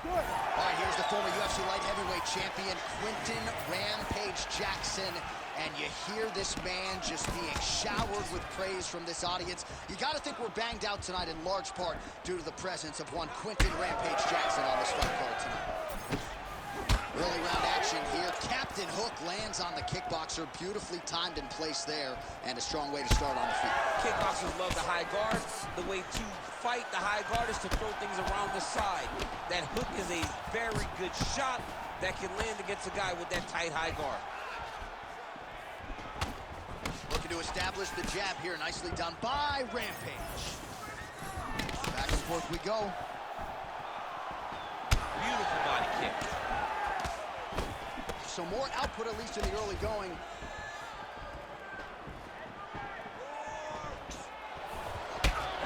All right, here's the former UFC light heavyweight champion, Quinton Rampage Jackson. And you hear this man just being showered with praise from this audience. You got to think we're banged out tonight in large part due to the presence of one Quinton Rampage Jackson on this fight card tonight. Early round action here. Captain Hook lands on the kickboxer. Beautifully timed in place there. And a strong way to start on the feet. Kickboxers love the high guard. The way to fight the high guard is to throw things around the side. That hook is a very good shot that can land against a guy with that tight high guard. Looking to establish the jab here. Nicely done by Rampage. Back and forth we go. Beautiful body kick. So more output, at least in the early going.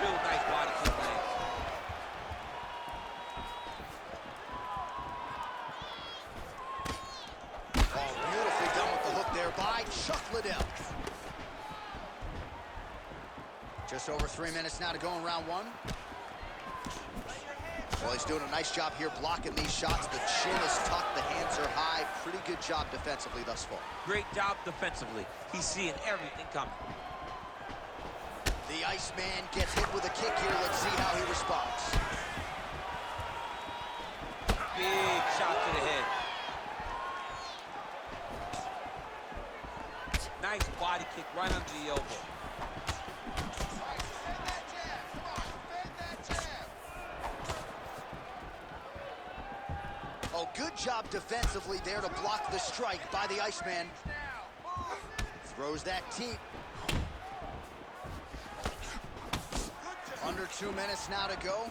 Real nice body kick lands. Oh, beautifully done with the hook there by Liddell. Just over 3 minutes now to go in round one. Well, he's doing a nice job here blocking these shots. The chin is tucked, the hands are high. Pretty good job defensively thus far. Great job defensively. He's seeing everything coming. The Iceman gets hit with a kick here. Let's see how he responds. Big shot to the head. Nice body kick right under the elbow. Oh, good job defensively there to block the strike by the Iceman. Throws that teep. Under 2 minutes now to go.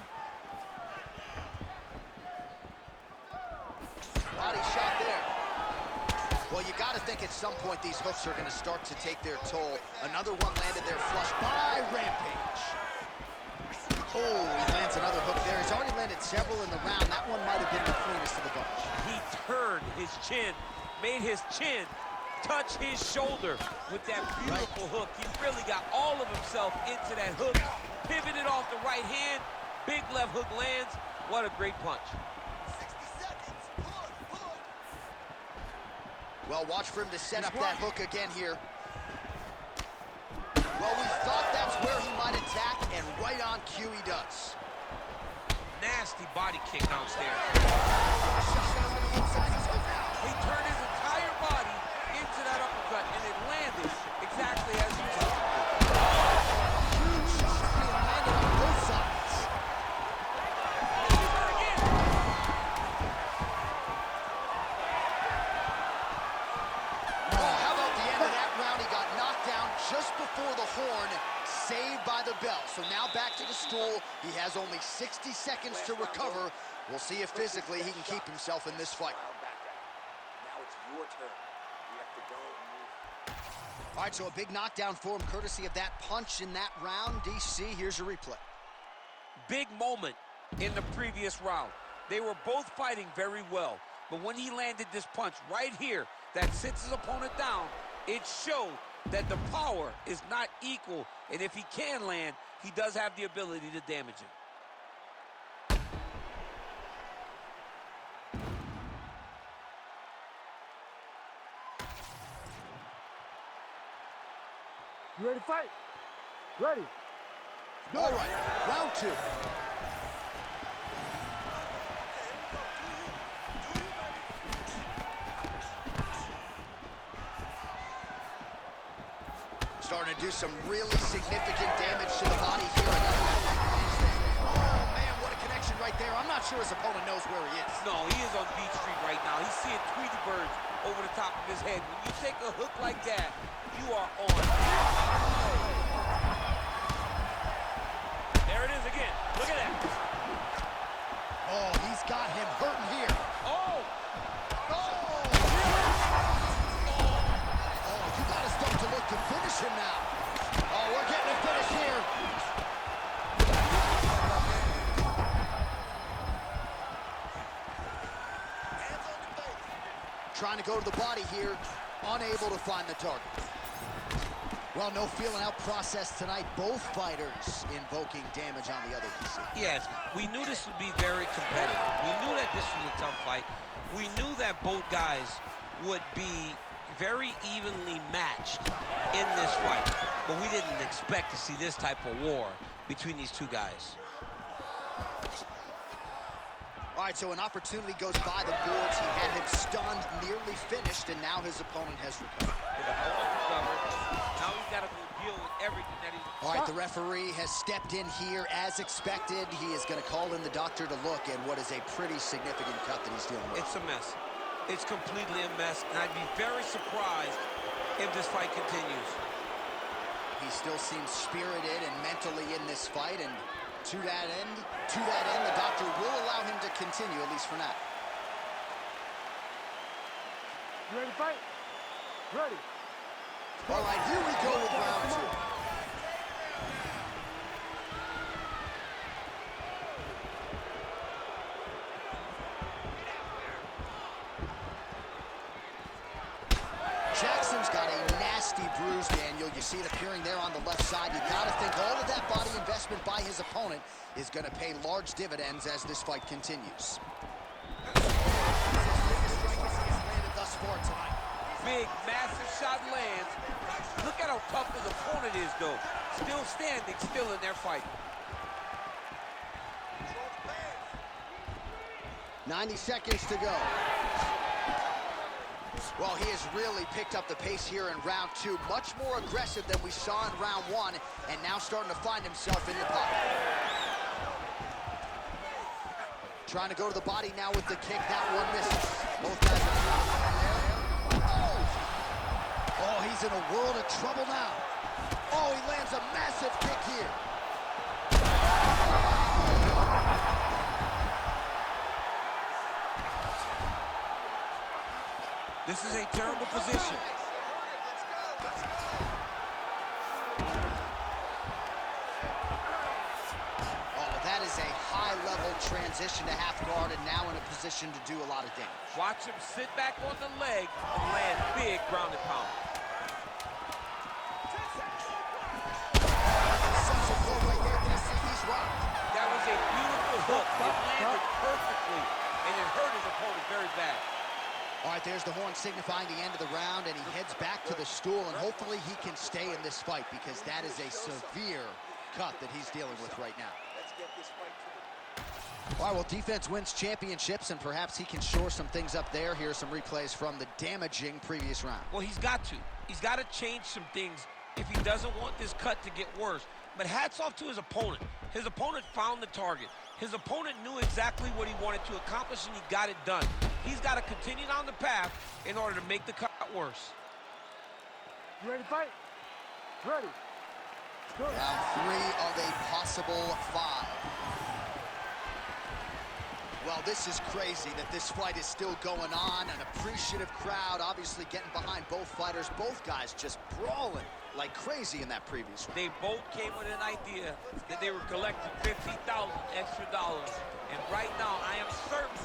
Body shot there. Well, you got to think at some point these hooks are going to start to take their toll. Another one landed there flush by Rampage. Oh, he lands another hook there. He's already landed several in the round. That one might have been the cleanest of the bunch. He turned his chin, made his chin touch his shoulder with that beautiful hook. He really got all of himself into that hook. Pivoted off the right hand. Big left hook lands. What a great punch. 60 seconds. Well, watch for him to set up that hook again here. Well, we thought that's where he might attack, and right on cue he does. Nasty body kick downstairs. He turned his entire body into that uppercut, and it landed exactly as he was. Huge shots being landed on both sides. Oh, how about the end of that round? He got knocked down just before the horn, saved by the bell. So now back to the stool. He has only 60 seconds to recover. We'll see if physically he can keep himself in this fight. Now it's your turn. You have to go and move. All right, so a big knockdown for him, courtesy of that punch in that round. DC, here's your replay. Big moment in the previous round. They were both fighting very well, but when he landed this punch right here that sits his opponent down, it showed that the power is not equal, and if he can land, he does have the ability to damage him. You ready to fight? Ready. All right, round two. Starting to do some really significant damage to the body here. Oh, man, what a connection right there. I'm not sure his opponent knows where he is. No, he is on Beach Street right now. He's seeing Tweety birds over the top of his head. When you take a hook like that, you are on. There it is again. Look at that. Oh, he's got him hurting here. Oh! Oh, you got to start to look to finish him now. Oh, we're getting a finish here. Trying to go to the body here, unable to find the target. Well, no feeling out process tonight. Both fighters invoking damage on the other. Yes, we knew this would be very competitive. We knew that fight. We knew that both guys would be very evenly matched in this fight, but we didn't expect to see this type of war between these two guys. All right, so an opportunity goes by the boards. He had him stunned, nearly finished, and now his opponent has recovered. Now he's got to go deal with everything that he's... All right, the referee has stepped in here as expected. He is going to call in the doctor to look at what is a pretty significant cut that he's dealing with. It's a mess. It's completely a mess, and I'd be very surprised if this fight continues. He still seems spirited and mentally in this fight, and to that end, the doctor will allow him to continue, at least for now. You ready to fight? Ready. All right, here we go with round two. Jackson's got a nasty bruise, Daniel. You see it appearing there on the left side. You got to think all of that body investment by his opponent is going to pay large dividends as this fight continues. Thus far tonight. Big, massive shot lands. Look at how tough his opponent is, though. Still standing, still in their fight. 90 seconds to go. Well, he has really picked up the pace here in round two. Much more aggressive than we saw in round one, and now starting to find himself in the pocket. Trying to go to the body now with the kick. That one misses. Both guys are there. Oh, he's in a world of trouble now. Oh, he lands a massive kick here. This is a terrible position. Oh, that is a high-level transition to half guard, and now in a position to do a lot of damage. Watch him sit back on the leg and land big ground and pound. He's rocked. That was a beautiful hook. It landed perfectly, and it hurt his opponent very bad. All right, there's the horn signifying the end of the round, and he heads back to the stool, and hopefully he can stay in this fight because that is a severe cut that he's dealing with right now. Let's get this fight to All right, well, defense wins championships, and perhaps he can shore some things up there. Here are some replays from the damaging previous round. Well, he's got to. He's got to change some things if he doesn't want this cut to get worse. But hats off to his opponent. His opponent found the target. His opponent knew exactly what he wanted to accomplish, and he got it done. He's got to continue down the path in order to make the cut worse. You ready to fight? Ready. Go. Round three of a possible five. Well, this is crazy that this fight is still going on. An appreciative crowd obviously getting behind both fighters. Both guys just brawling like crazy in that previous one. They both came with an idea that they were collecting $50,000 extra dollars. And right now, I am certain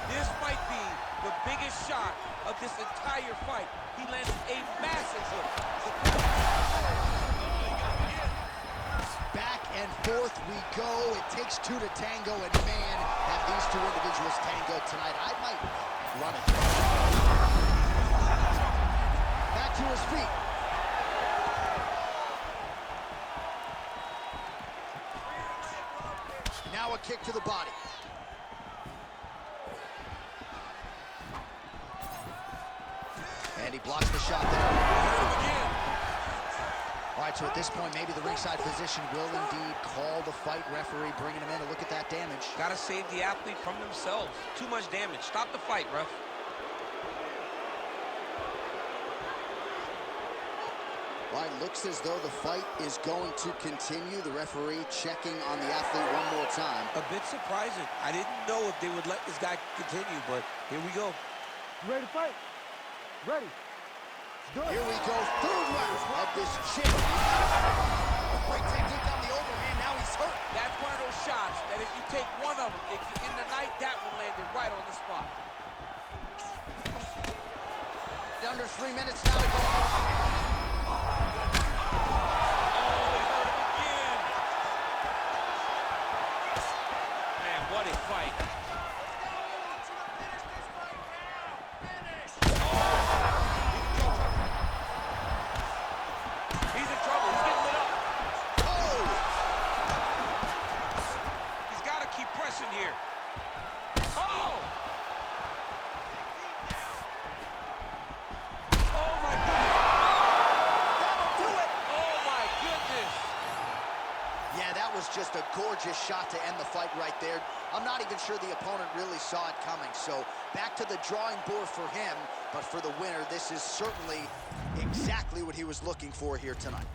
this might be the biggest shot of this entire fight. He landed a massive hook. Back and forth we go. It takes two to tango, and man, have these two individuals tango tonight. I might run it. Back to his feet. Now a kick to the body. And he blocks the shot there. All right, so at this point, maybe the ringside physician will indeed call the fight. Referee bringing him in to look at that damage. Got to save the athlete from themselves. Too much damage. Stop the fight, ref. All right, looks as though the fight is going to continue. The referee checking on the athlete one more time. A bit surprising. I didn't know if they would let this guy continue, but here we go. You ready to fight? Ready. Here we go, third round of this chip. Great technique on the overhand, now he's hurt. That's one of those shots that if you take one of them, if you're in the night, that one landed right on the spot. Under 3 minutes now to go. Man, what a fight. He's in trouble. He's getting lit up. Oh! He's got to keep pressing here. Oh! Oh, my goodness. That'll do it! Oh, my goodness. Yeah, that was just a gorgeous shot to end the fight right there. I'm not even sure the opponent really saw it coming. So back to the drawing board for him. But for the winner, this is certainly exactly what he was looking for here tonight.